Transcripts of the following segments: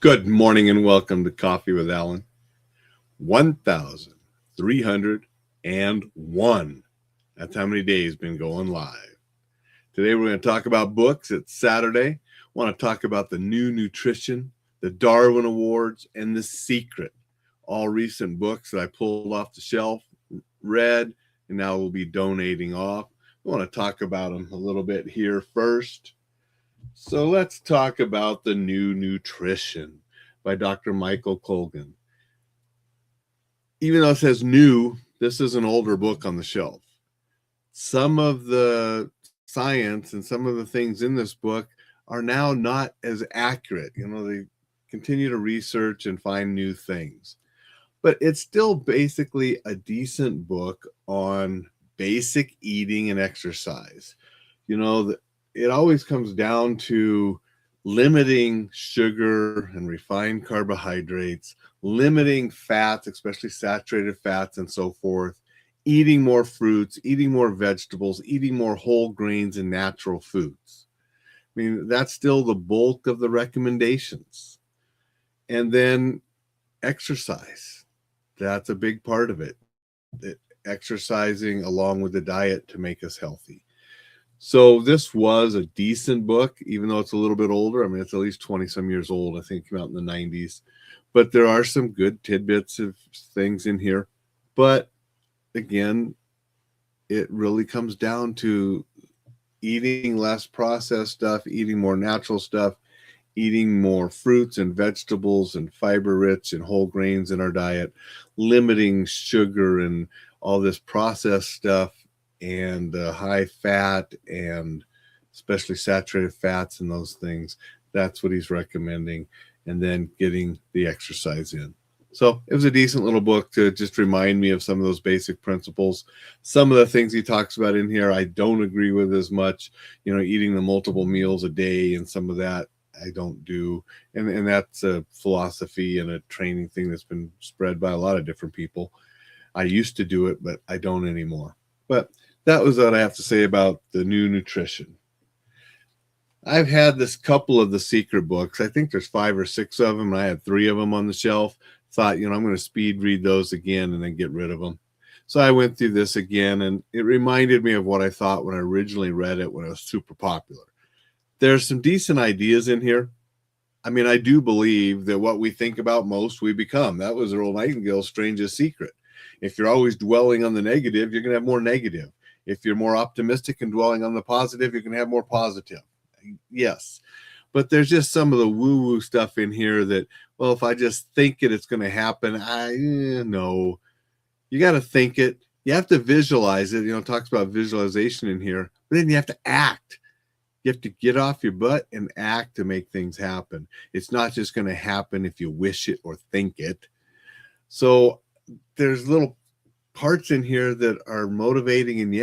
Good morning and welcome to Coffee with Alain. 1,301. That's how many days been going live. Today we're going to talk about books. It's Saturday. I want to talk about the new nutrition, the Darwin Awards, and The Secret. All recent books that I pulled off the shelf, read, and now we'll be donating off. I want to talk about them a little bit here first. So let's talk about the new nutrition by Dr. Michael Colgan. Even though it says new, this is an older book on the shelf. Some of the science and some of the things in this book are now not as accurate. They continue to research and find new things. But it's still basically a decent book on basic eating and exercise. It always comes down to limiting sugar and refined carbohydrates, limiting fats, especially saturated fats and so forth, eating more fruits, eating more vegetables, eating more whole grains and natural foods. That's still the bulk of the recommendations. And then exercise. That's a big part of it. Exercising along with the diet to make us healthy. So this was a decent book, even though it's a little bit older. It's at least 20 some years old. I think it came out in the 90s. But there are some good tidbits of things in here. But again, it really comes down to eating less processed stuff, eating more natural stuff, eating more fruits and vegetables and fiber-rich and whole grains in our diet, limiting sugar and all this processed stuff, and high fat and especially saturated fats and those things. That's what he's recommending. And then getting the exercise in. So it was a decent little book to just remind me of some of those basic principles. Some of the things he talks about in here, I don't agree with as much. Eating the multiple meals a day and some of that I don't do. And that's a philosophy and a training thing that's been spread by a lot of different people. I used to do it, but I don't anymore. But that was what I have to say about the new nutrition. I've had this couple of the Secret books. I think there's 5 or 6 of them. And I had 3 of them on the shelf. Thought, I'm going to speed read those again and then get rid of them. So I went through this again, and it reminded me of what I thought when I originally read it when it was super popular. There's some decent ideas in here. I do believe that what we think about most, we become. That was Earl Nightingale's strangest secret. If you're always dwelling on the negative, you're going to have more negative. If you're more optimistic and dwelling on the positive, you're going to have more positive. Yes. But there's just some of the woo-woo stuff in here that, well, if I just think it, it's going to happen. No. You got to think it. You have to visualize it. It talks about visualization in here. But then you have to act. You have to get off your butt and act to make things happen. It's not just going to happen if you wish it or think it. So there's little parts in here that are motivating, and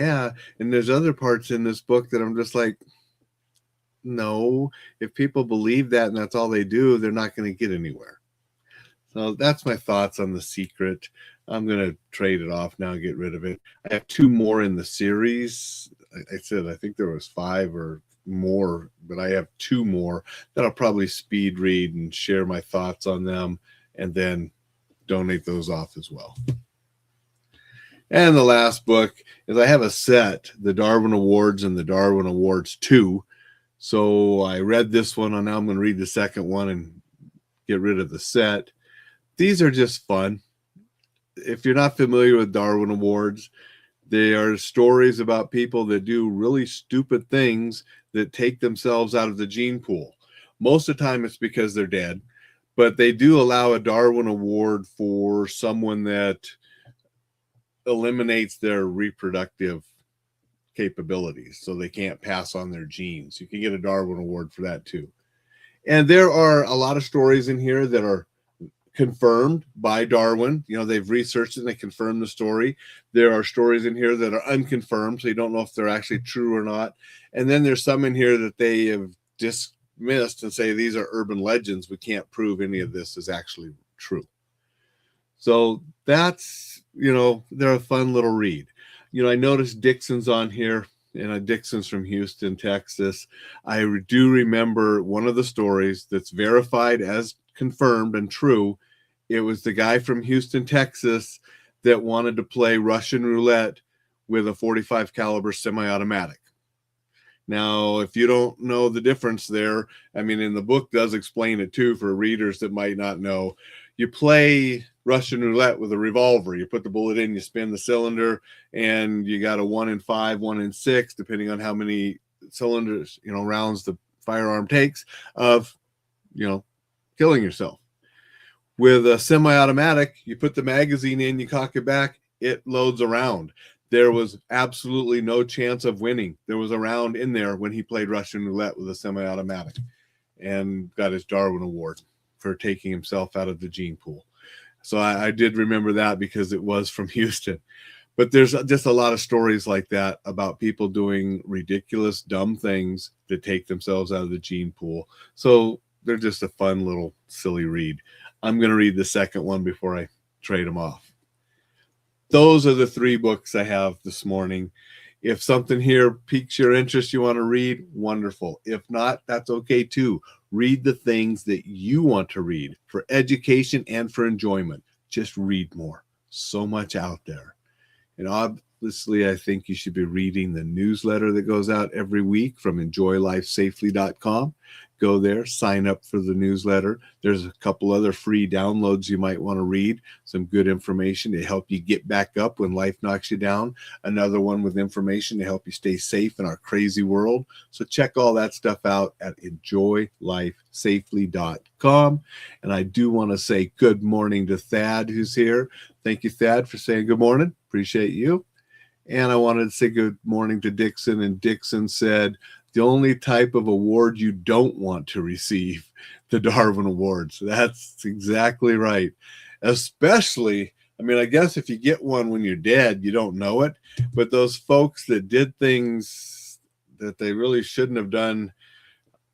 there's other parts in this book that I'm just like, no, if people believe that and that's all they do, they're not going to get anywhere. So that's my thoughts on The Secret. I'm going to trade it off now and get rid of it. I have 2 more in the series. I said I think there was 5 or more, but I have 2 more that I'll probably speed read and share my thoughts on them and then donate those off as well. And the last book is I have a set, the Darwin Awards and the Darwin Awards 2. So I read this one, and now I'm going to read the second one and get rid of the set. These are just fun. If you're not familiar with Darwin Awards, they are stories about people that do really stupid things that take themselves out of the gene pool. Most of the time it's because they're dead, but they do allow a Darwin Award for someone that eliminates their reproductive capabilities, so they can't pass on their genes. You can get a Darwin Award for that too. And there are a lot of stories in here that are confirmed by Darwin. They've researched it and they confirmed the story. There are stories in here that are unconfirmed, so you don't know if they're actually true or not. And then there's some in here that they have dismissed and say these are urban legends. We can't prove any of this is actually true. So that's, they're a fun little read. I noticed Dixon's on here, and Dixon's from Houston, Texas. I do remember one of the stories that's verified as confirmed and true. It was the guy from Houston, Texas, that wanted to play Russian roulette with a .45 caliber semi-automatic. Now, if you don't know the difference there, I mean, in the book does explain it too for readers that might not know. You play Russian roulette with a revolver. You put the bullet in, you spin the cylinder, and you got a 1 in 5, 1 in 6, depending on how many cylinders, rounds the firearm takes of, killing yourself. With a semi-automatic, you put the magazine in, you cock it back, it loads a round. There was absolutely no chance of winning. There was a round in there when he played Russian roulette with a semi-automatic and got his Darwin Award for taking himself out of the gene pool. So I did remember that because it was from Houston. But there's just a lot of stories like that about people doing ridiculous, dumb things to take themselves out of the gene pool. So they're just a fun little silly read. I'm going to read the second one before I trade them off. Those are the 3 books I have this morning. If something here piques your interest, you want to read, wonderful. If not, that's okay too. Read the things that you want to read for education and for enjoyment. Just read more. So much out there. And obviously, I think you should be reading the newsletter that goes out every week from enjoylifesafely.com. Go there, sign up for the newsletter. There's a couple other free downloads you might want to read, some good information to help you get back up when life knocks you down. Another one with information to help you stay safe in our crazy world. So check all that stuff out at enjoylifesafely.com. And I do want to say good morning to Thad, who's here. Thank you, Thad, for saying good morning. Appreciate you. And I wanted to say good morning to Dixon. And Dixon said, the only type of award you don't want to receive, the Darwin Awards. That's exactly right. Especially, I guess if you get one when you're dead, you don't know it. But those folks that did things that they really shouldn't have done,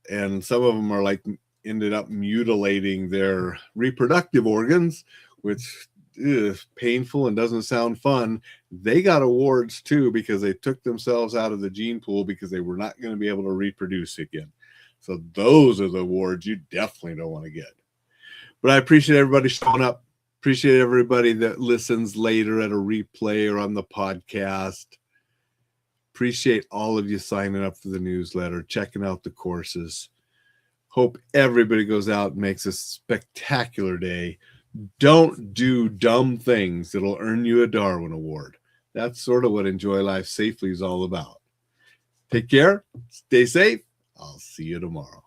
and some of them are ended up mutilating their reproductive organs, which is painful and doesn't sound fun. They got awards too because they took themselves out of the gene pool because they were not going to be able to reproduce again. So those are the awards you definitely don't want to get. But I appreciate everybody showing up. Appreciate everybody that listens later at a replay or on the podcast. Appreciate all of you signing up for the newsletter, checking out the courses. Hope everybody goes out and makes a spectacular day. Don't do dumb things that'll earn you a Darwin Award. That's sort of what Enjoy Life Safely is all about. Take care. Stay safe. I'll see you tomorrow.